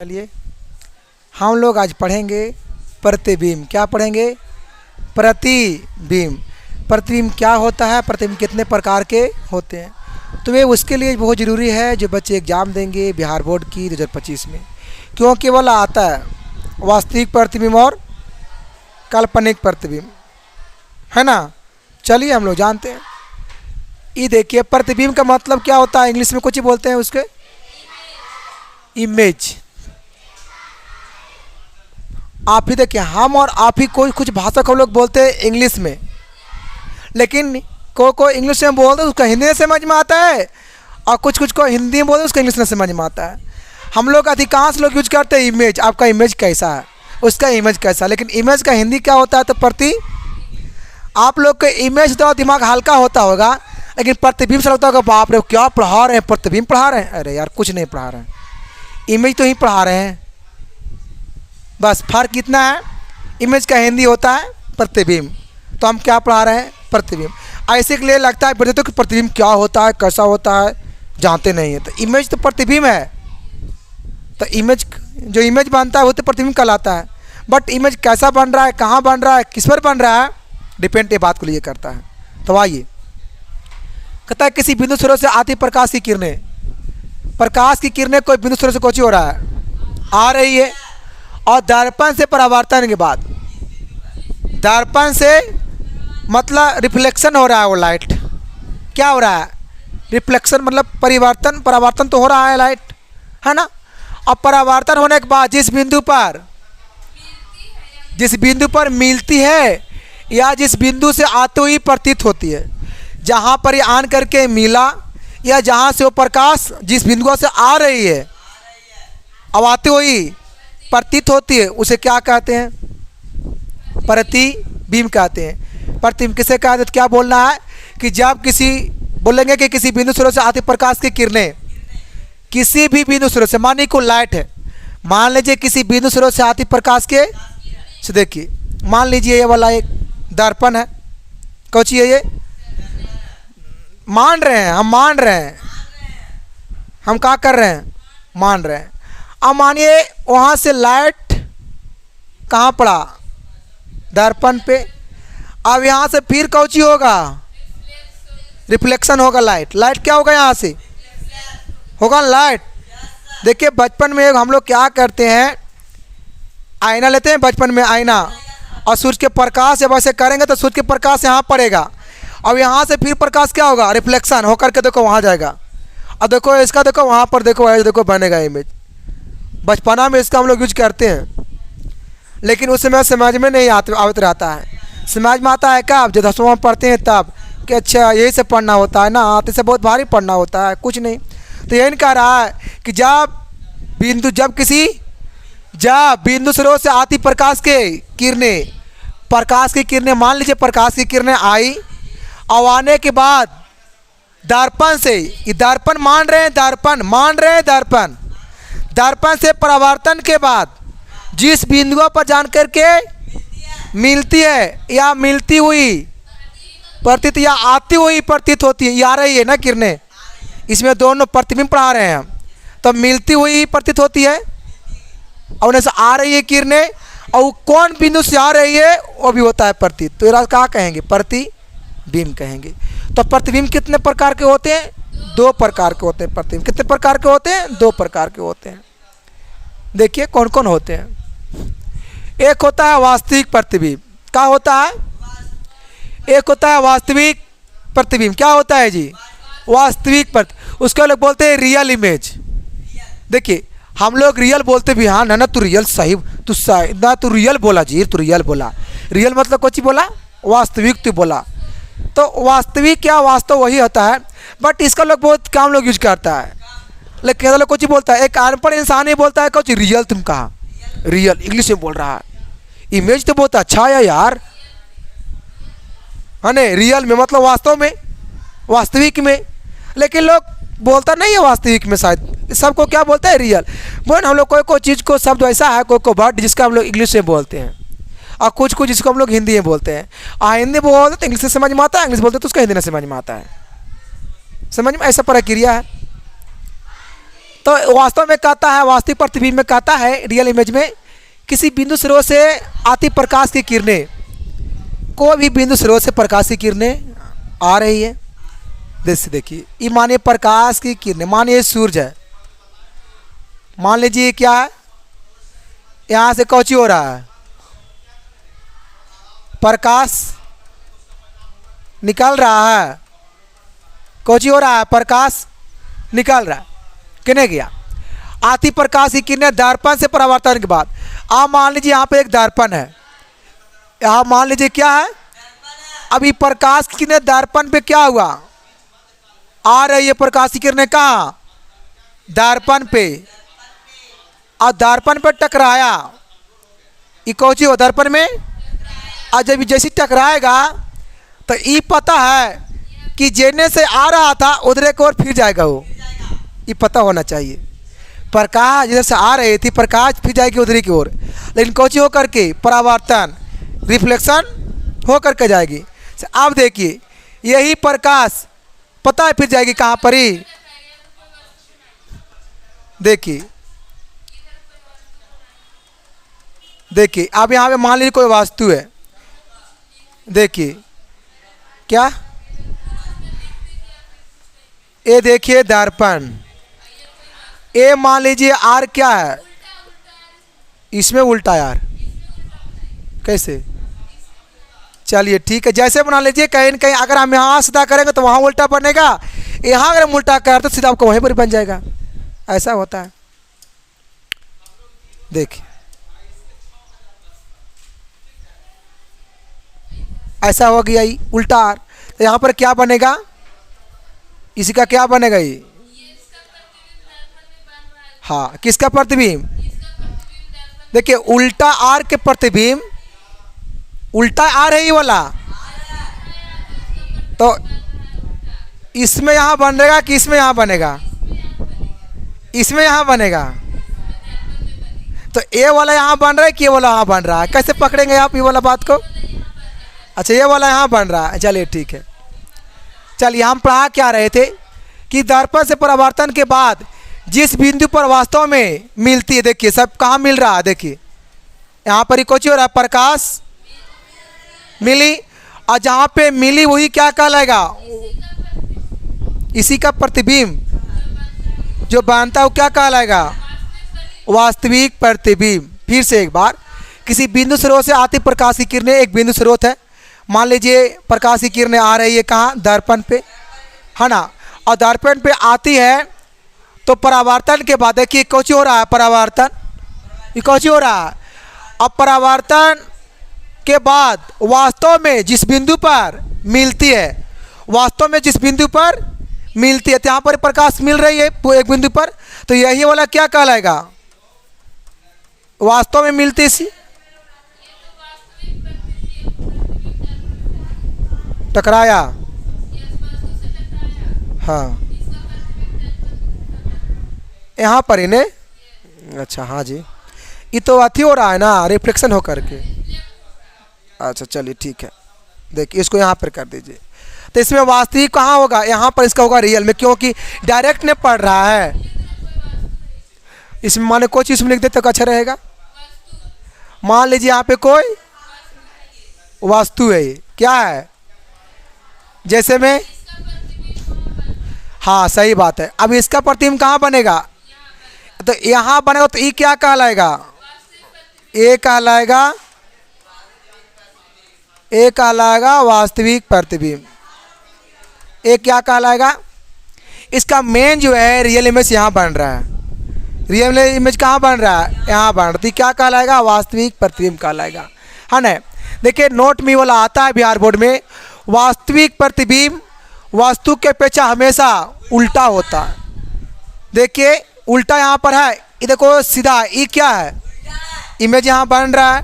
चलिए हम लोग आज पढ़ेंगे प्रतिबिंब। क्या पढ़ेंगे? प्रतिबिंब। प्रतिबिंब क्या होता है, प्रतिबिंब कितने प्रकार के होते हैं। तो ये उसके लिए बहुत ज़रूरी है जो बच्चे एग्ज़ाम देंगे बिहार बोर्ड की 2025 में, क्यों केवल आता है वास्तविक प्रतिबिंब और काल्पनिक प्रतिबिंब, है ना। चलिए हम लोग जानते हैं। ये देखिए प्रतिबिंब का मतलब क्या होता है, इंग्लिश में कुछ ही बोलते हैं उसके, इमेज। आप ही देखिए, हम और आप ही कोई कुछ भाषा को लोग बोलते हैं इंग्लिश में, लेकिन को इंग्लिश में बोलते हैं उसका हिंदी में समझ में आता है, और कुछ कुछ को हिंदी में बोलते हैं उसका इंग्लिश में समझ में आता है। हम लोग अधिकांश लोग यूज करते हैं इमेज। आपका इमेज कैसा है, उसका इमेज कैसा है, लेकिन इमेज का हिंदी क्या होता है? तो प्रति। आप लोग का इमेज तो दिमाग हल्का होता होगा, लेकिन प्रतिबिंब से लगता होगा बाप रे क्या पढ़ा रहे हैं, प्रतिबिंब पढ़ा रहे हैं। अरे यार कुछ नहीं पढ़ा रहे हैं, इमेज तो ही पढ़ा रहे हैं। बस फर्क कितना है, इमेज का हिंदी होता है प्रतिबिंब, तो हम क्या पढ़ा रहे हैं? प्रतिबिंब। ऐसे के लिए लगता है बच्चे तो कि प्रतिबिंब क्या होता है, कैसा होता है, जानते नहीं है। तो इमेज तो प्रतिबिंब है, तो इमेज जो इमेज बनता है वो तो प्रतिबिंब कहलाता है। बट इमेज कैसा बन रहा है, कहाँ बन रहा है, किस पर बन रहा है, डिपेंड ये बात को लिए करता है। तो आइए, कहता है किसी बिंदु स्रोत से आती प्रकाश की किरणें, प्रकाश की किरणें कोई बिंदु स्रोत से कुछ हो रहा है, आ रही है, और दर्पण से परावर्तन के बाद, दर्पण से मतलब रिफ्लेक्शन हो रहा है, वो लाइट क्या हो रहा है, रिफ्लेक्शन मतलब परिवर्तन, परावर्तन तो हो रहा है लाइट, है ना। और परावर्तन होने के बाद जिस बिंदु पर मिलती है या जिस बिंदु से आते हुई प्रतीत होती है, जहाँ पर ये आन करके मिला या जहाँ से वो प्रकाश जिस बिंदु से आ रही है अब आते हुई प्रतीत होती है, उसे क्या कहते हैं? प्रतिबिंब कहते हैं। प्रतिबिंब किसे कहते हैं? तो क्या बोलना है कि जब किसी बोलेंगे कि किसी बिंदु स्रोत से आती प्रकाश की किरणें किसी भी बिंदु स्रोत से, मानिए को लाइट है, मान लीजिए किसी बिंदु स्रोत से आती प्रकाश के से, देखिए मान लीजिए ये वाला एक दर्पण है, कौची है ये, मान रहे हैं हम, मान रहे हैं हम, क्या कर रहे हैं, मान रहे हैं। अब मानिए वहाँ से लाइट कहाँ पड़ा, दर्पण पे। अब यहाँ से फिर कौची होगा, रिफ्लेक्शन होगा, लाइट क्या होगा, यहाँ से होगा लाइट। देखिए बचपन में हम लोग क्या करते हैं, आईना लेते हैं बचपन में, आईना, और सूर्य के प्रकाश जब ऐसे करेंगे तो सूर्य के प्रकाश यहाँ पड़ेगा, अब यहाँ से फिर प्रकाश क्या होगा, रिफ्लेक्शन होकर के देखो वहाँ जाएगा, और देखो इसका देखो वहाँ पर देखो, ऐसे देखो बनेगा इमेज। बचपना में इसका हम लोग यूज करते हैं, लेकिन उस समय समझ में नहीं आवत रहता है। समझ में आता है कब, जब 10वां में पढ़ते हैं तब, कि अच्छा यही से पढ़ना होता है ना, आते से बहुत भारी पढ़ना होता है, कुछ नहीं। तो यही कह रहा है कि जब बिंदु स्रोत से आती प्रकाश की किरणें, मान लीजिए प्रकाश की किरणें आई, और आने के बाद दर्पण से, ये दर्पण मान रहे हैं, दर्पण से परावर्तन के बाद जिस बिंदुओं पर जान करके मिलती है या मिलती हुई प्रतीत या आती हुई प्रतीत होती है, ये आ रही है ना किरणें, इसमें दोनों प्रतिबिंब पढ़ा रहे हैं हम। तो मिलती हुई प्रतीत होती है और उन्हें से आ रही है किरणें, और कौन बिंदु से आ रही है वो भी होता है प्रतीत। तो ये क्या कहेंगे, प्रतिबिंब कहेंगे। तो प्रतिबिंब कितने प्रकार के होते हैं? 2 प्रकार के होते हैं। प्रतिबिंब कितने प्रकार के होते हैं? 2 प्रकार के होते हैं। देखिए कौन कौन होते हैं। एक होता है वास्तविक प्रतिबिंब। क्या होता है? एक होता है वास्तविक प्रतिबिंब। क्या होता है जी? वास्तविक उसको लोग बोलते हैं रियल इमेज। देखिए हम लोग रियल बोलते भी, हाँ ना तू रियल सही, तू रियल बोला जी, तू रियल बोला। रियल मतलब कुछ बोला, वास्तविक तू बोला। तो वास्तविक क्या, वास्तव वही होता है, बट इसका लोग बहुत कम लोग यूज करता है। लेकिन लोग कुछ बोलता है, एक अनपढ़ इंसान ही बोलता है कुछ रियल, तुम कहा रियल इंग्लिश में बोल रहा है, इमेज तो बहुत अच्छा है यार, है ना, रियल में मतलब वास्तव में, वास्तविक में। लेकिन लोग बोलता नहीं है वास्तविक में, शायद सबको क्या बोलता है, रियल। बोल हम लोग कोई चीज़ को शब्द ऐसा है, कोई वर्ड जिसका हम लोग इंग्लिश में बोलते हैं, और कुछ जिसको हम लोग हिंदी में बोलते हैं। हिंदी बोलते तो इंग्लिश से समझ में आता है, इंग्लिश बोलते तो उसका हिंदी में समझ में आता है। समझ में ऐसा प्रक्रिया है। तो वास्तव में कहता है, वास्तविक प्रतिबिंब में कहता है, रियल इमेज में किसी बिंदु स्रोत से आती प्रकाश की किरणें, कोई भी बिंदु स्रोत से प्रकाश की किरणें आ रही है। जैसे देखिए, ये मानिए प्रकाश की किरणें, मानिए सूरज है, मान लीजिए क्या है, यहाँ से कौची हो रहा है, प्रकाश निकल रहा है, कौची हो रहा है, प्रकाश निकल रहा है, किने गया, आती प्रकाश की किरणें दर्पण से परावर्तन के बाद। आप मान लीजिए यहाँ पे एक दर्पण है, यहाँ मान लीजिए क्या है, अभी प्रकाश की किरणें दर्पण पे क्या हुआ, आ रही है प्रकाश की किरणें कहाँ, दर्पण पे, और दर्पण पे टकराया, ये कौची हो दर्पण में, और जब जैसे टकराएगा तो ये पता है कि जेने से आ रहा था उधरे की ओर फिर जाएगा, वो ये पता होना चाहिए। प्रकाश जिधर से आ रही थी प्रकाश फिर जाएगी उधरी की ओर, लेकिन कौची हो करके, परावर्तन, रिफ्लेक्शन हो करके जाएगी। अब देखिए, यही प्रकाश पता है फिर जाएगी कहाँ पर ही, देखिए देखिए, अब यहाँ पे मान लीजिए कोई वास्तु है, देखिए क्या, ये देखिए दर्पण, ये मान लीजिए आर क्या है, इसमें उल्टा यार, कैसे, चलिए ठीक है, जैसे बना लीजिए, कहीं न कहीं अगर हम यहाँ सीधा करेंगे तो वहाँ उल्टा बनेगा, यहाँ अगर हम उल्टा करें तो सीधा आपको वहीं पर बन जाएगा, ऐसा होता है। देखिए ऐसा हो गया, ये उल्टा, तो यहाँ पर क्या बनेगा, इसी का क्या बनेगा ये, हाँ किसका प्रतिबिंब, देखिए उल्टा आर के प्रतिबिंब, उल्टा आ रही वाला, तो इसमें यहाँ बनेगा कि इसमें यहाँ बनेगा, इसमें यहाँ बनेगा, तो ये वाला यहाँ बन रहा है कि ये वाला यहाँ बन रहा है, कैसे पकड़ेंगे आप ये वाला बात को, अच्छा ये वाला यहाँ बन रहा है, चलिए ठीक है। चलिए हम पढ़ा क्या रहे थे कि दर्पण से परावर्तन के बाद जिस बिंदु पर वास्तव में मिलती है, देखिए सब कहाँ मिल रहा है, देखिए यहाँ पर ही कुछ हो रहा है, प्रकाश मिली, और जहाँ पे मिली वही क्या कहलाएगा, इसी का प्रतिबिंब जो बनता है वो क्या कहलाएगा, वास्तविक प्रतिबिंब। फिर से एक बार, किसी बिंदु स्रोत से आती प्रकाश की किरणें, एक बिंदु स्रोत है, मान लीजिए प्रकाश की किरणें आ रही है कहाँ, दर्पण पे, है ना, और दर्पण पे आती है तो परावर्तन के बाद देखिए कौची हो रहा है, परावर्तन, ये कौची हो रहा है, अब परावर्तन के बाद वास्तव में जिस बिंदु पर मिलती है, वास्तव में जिस बिंदु पर मिलती है, तो यहाँ पर प्रकाश मिल रही है एक बिंदु पर, तो यही वाला क्या कहलाएगा, वास्तव में मिलती इसी, टकराया, हाँ यहाँ पर इन्हें, अच्छा हाँ जी, ये तो अथी हो रहा है ना, रिफ्लेक्शन हो करके, अच्छा चलिए ठीक है, देखिए इसको यहाँ पर कर दीजिए, तो इसमें वास्तविक कहाँ होगा, यहाँ पर इसका होगा रियल में, क्योंकि डायरेक्ट ने पढ़ रहा है, इसमें माने कोई चीज़ में लिख देते तो अच्छा रहेगा, मान लीजिए यहाँ पे कोई वास्तु है, ये क्या है, जैसे में, हाँ सही बात है, अब इसका प्रतिबिंब कहाँ बनेगा, तो यहाँ बनेगा, तो ये क्या कहलाएगा, ये कहलाएगा, ये कहलाएगा वास्तविक प्रतिबिंब, ये क्या कहलाएगा, इसका मेन जो है रियल इमेज यहाँ बन रहा है, रियल इमेज कहाँ बन रहा है, यहाँ बन रहा है, क्या कहलाएगा, वास्तविक प्रतिबिंब कहलाएगा, है ना। देखिए नोट में वाला आता है बिहार बोर्ड में, वास्तविक प्रतिबिंब वस्तु के अपेक्षा हमेशा उल्टा होता है, देखिए उल्टा यहाँ पर है, ये देखो सीधा, ये क्या है, इमेज यहाँ बन रहा है,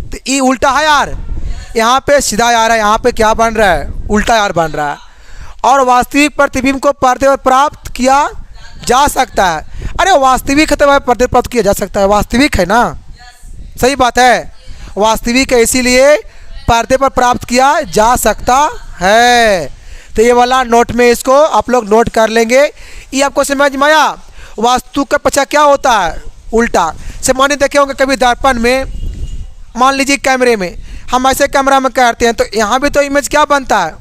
तो ये उल्टा है यार, यहाँ पे सीधा आ रहा है, यहाँ पे क्या बन रहा है, उल्टा यार बन रहा है, और वास्तविक प्रतिबिंब को पर्दे पर प्राप्त किया जा सकता है, अरे वास्तविक है तो वह पर्दे पर प्राप्त किया जा सकता है, वास्तविक है ना, सही बात है, वास्तविक है इसीलिए पर्दे पर प्राप्त किया जा सकता है, तो ये वाला नोट में इसको आप लोग नोट कर लेंगे, ये आपको समझ में आया। वास्तु का पीछे क्या होता है? उल्टा। से माने देखे होंगे कभी दर्पण में, मान लीजिए कैमरे में, हम ऐसे कैमरा में करते हैं तो यहाँ भी तो इमेज क्या बनता है?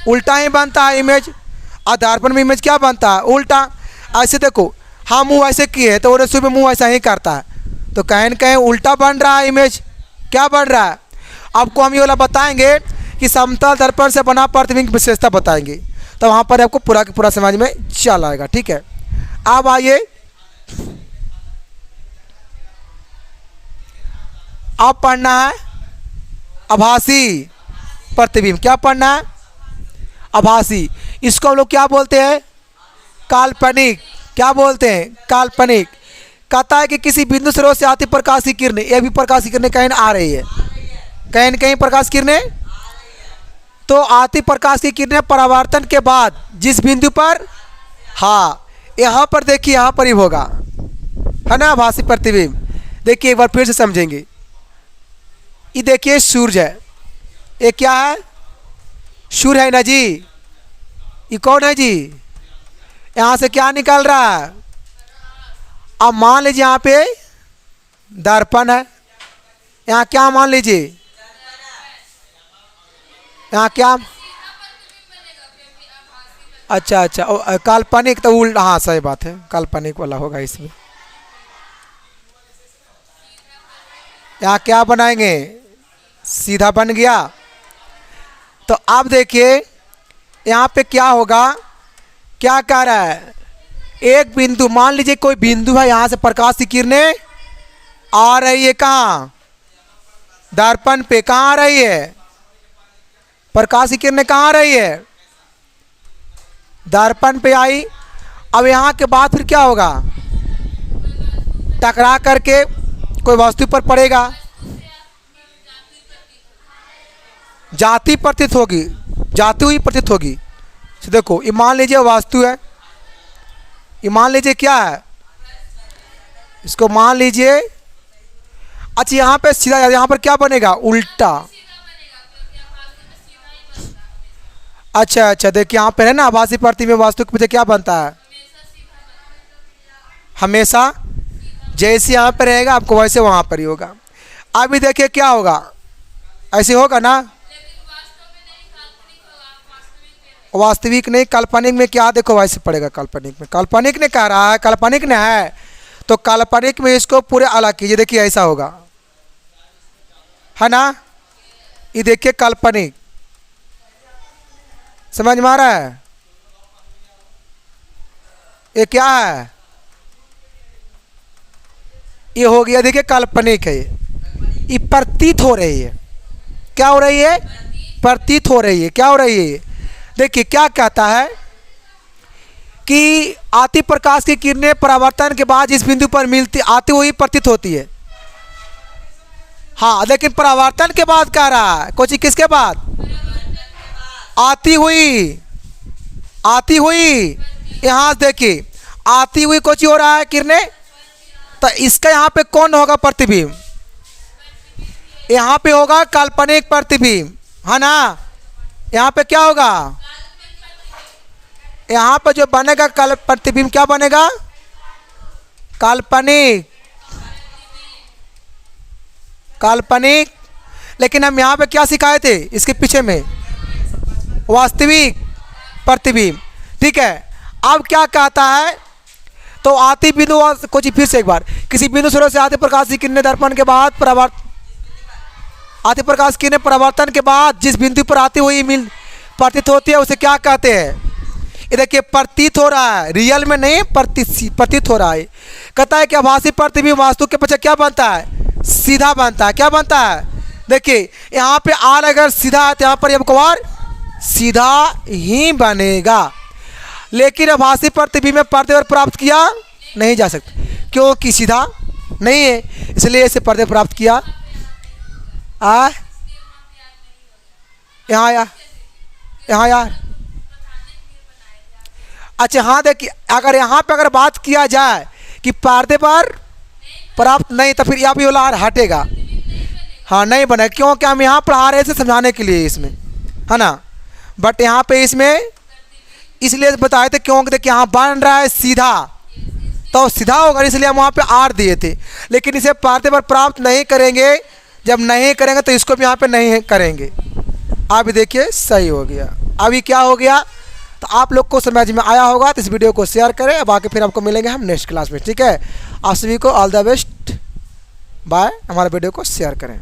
उल्टा ही बनता है इमेज। और दर्पण में इमेज क्या बनता है? उल्टा। ऐसे देखो, हम मुँह ऐसे किए तो वो सुबह मुँह ऐसा ही करता है, तो कहीं न कहीं उल्टा बन रहा है इमेज। क्या बन रहा है? आपको हम ये वाला बताएंगे कि समतल दर्पण से बना प्रतिबिंब की विशेषता बताएंगे, तो वहाँ पर आपको पूरा पूरा समझ में चल आएगा। ठीक है, अब आइए, अब पढ़ना है आभासी प्रतिबिंब। क्या पढ़ना है? आभासी। इसको हम लोग क्या बोलते हैं? काल्पनिक। क्या बोलते हैं? काल्पनिक। कहता है कि किसी बिंदु स्रोत से आती प्रकाश की किरणें, ये भी प्रकाश की किरणें कहीं आ रही है, कहीं न कहीं प्रकाश किरणें, तो आती प्रकाश की किरणें परावर्तन के बाद जिस बिंदु पर, हाँ यहाँ पर देखिए, यहाँ पर ही होगा, है ना आभासी प्रतिबिंब। देखिए एक बार फिर से समझेंगे। ये देखिए सूरज है, ये क्या है? सूर्य है ना जी। ये कौन है जी? यहाँ से क्या निकल रहा है? अब मान लीजिए यहाँ पे दर्पण है, यहाँ क्या मान लीजिए, यहाँ क्या? अच्छा अच्छा, काल्पनिक तो उल्टा, हाँ सही बात है, काल्पनिक वाला होगा इसमें। यहाँ क्या बनाएंगे? सीधा बन गया। तो अब देखिए यहाँ पे क्या होगा, क्या कह रहा है? एक बिंदु, मान लीजिए कोई बिंदु है, यहाँ से प्रकाश की किरणें आ रही है, कहाँ? दर्पण पे। कहाँ आ रही है? प्रकाश की किरणें कहाँ आ रही है? दर्पण पे आई। अब यहाँ के बाद फिर क्या होगा? टकरा करके कोई वस्तु पर पड़ेगा, जाती प्रतीत होगी, जाती हुई प्रतीत होगी। तो देखो ये मान लीजिए वास्तु है, ये मान लीजिए क्या है, इसको मान लीजिए। अच्छा यहाँ पे सीधा, यहाँ पर क्या बनेगा? उल्टा। अच्छा अच्छा, देखिए यहाँ पे है ना आभासी प्रतिबिंब वास्तु के पीछे क्या बनता है? हमेशा जैसे यहाँ पे रहेगा आपको वैसे वहाँ पर ही होगा। अभी देखिए क्या होगा, ऐसे होगा ना? वास्तविक नहीं, काल्पनिक में क्या? देखो वैसे पड़ेगा काल्पनिक में। काल्पनिक ने कह रहा है, काल्पनिक ने है, तो काल्पनिक में इसको पूरे अलग कीजिए। देखिए ऐसा होगा, है ना? ये देखिए काल्पनिक, समझ में आ रहा है? ये क्या है? ये हो गया, देखिए काल्पनिक है, ये प्रतीत हो रही है। क्या हो रही है? प्रतीत हो रही है। क्या हो रही है? देखिए क्या कहता है कि आती प्रकाश की किरणें परावर्तन के बाद जिस बिंदु पर मिलती, आती हुई प्रतीत होती है। हाँ लेकिन परावर्तन के बाद कह रहा है, कोई किसके बाद? आती हुई, आती हुई। यहाँ देखिए आती हुई कुछ हो रहा है किरणें, तो इसका यहाँ पे कौन होगा प्रतिबिंब? यहाँ पे होगा काल्पनिक प्रतिबिंब, है ना? यहाँ पे क्या होगा? यहाँ पे जो बनेगा प्रतिबिंब क्या बनेगा? काल्पनिक। काल्पनिक। लेकिन हम यहाँ पे क्या सिखाए थे इसके पीछे में? वास्तविक प्रतिबिंब। ठीक है, अब क्या कहता है? तो आती बिंदु, कुछ फिर से एक बार, किसी बिंदु स्रोत से आती प्रकाश की किरणें दर्पण के बाद आती प्रकाश की किरणें परावर्तन के बाद जिस बिंदु पर आती हुई मिल प्रतीत होती है उसे क्या कहते हैं? ये देखिए प्रतीत हो रहा है, रियल में नहीं, प्रतीत हो रहा है। कहता है कि आभासी प्रतिबिंब वास्तु के पीछे क्या बनता है? सीधा बनता है। क्या बनता है? देखिए यहाँ पे आर अगर सीधा है तो यहाँ पर अब सीधा ही बनेगा, लेकिन आभासी प्रतिबिंब में पर्दे पर प्राप्त किया नहीं जा सकता, क्योंकि सीधा नहीं है, इसलिए इसे पर्दे प्राप्त किया। यहाँ यार, यहाँ यार। अच्छा हाँ देखिए, अगर यहाँ पे अगर बात किया जाए कि पर्दे पर प्राप्त नहीं, तो फिर यहाँ भी वाला हटेगा। हाँ नहीं बने, क्योंकि हम यहाँ पढ़ा रहे थे समझाने के लिए इसमें, है ना? बट यहाँ पे इसमें इसलिए बताए थे क्योंकि देखिए यहाँ बन रहा है सीधा, तो सीधा होगा, इसलिए हम वहाँ पे आर दिए थे। लेकिन इसे पाते पर प्राप्त नहीं करेंगे, जब नहीं करेंगे तो इसको भी यहाँ पे नहीं करेंगे। अब देखिए सही हो गया। अभी क्या हो गया, तो आप लोग को समझ में आया होगा, तो इस वीडियो को शेयर करें। अब आके फिर आपको मिलेंगे हम नेक्स्ट क्लास में, ठीक है। आप सभी को ऑल द बेस्ट, बाय। हमारे वीडियो को शेयर करें।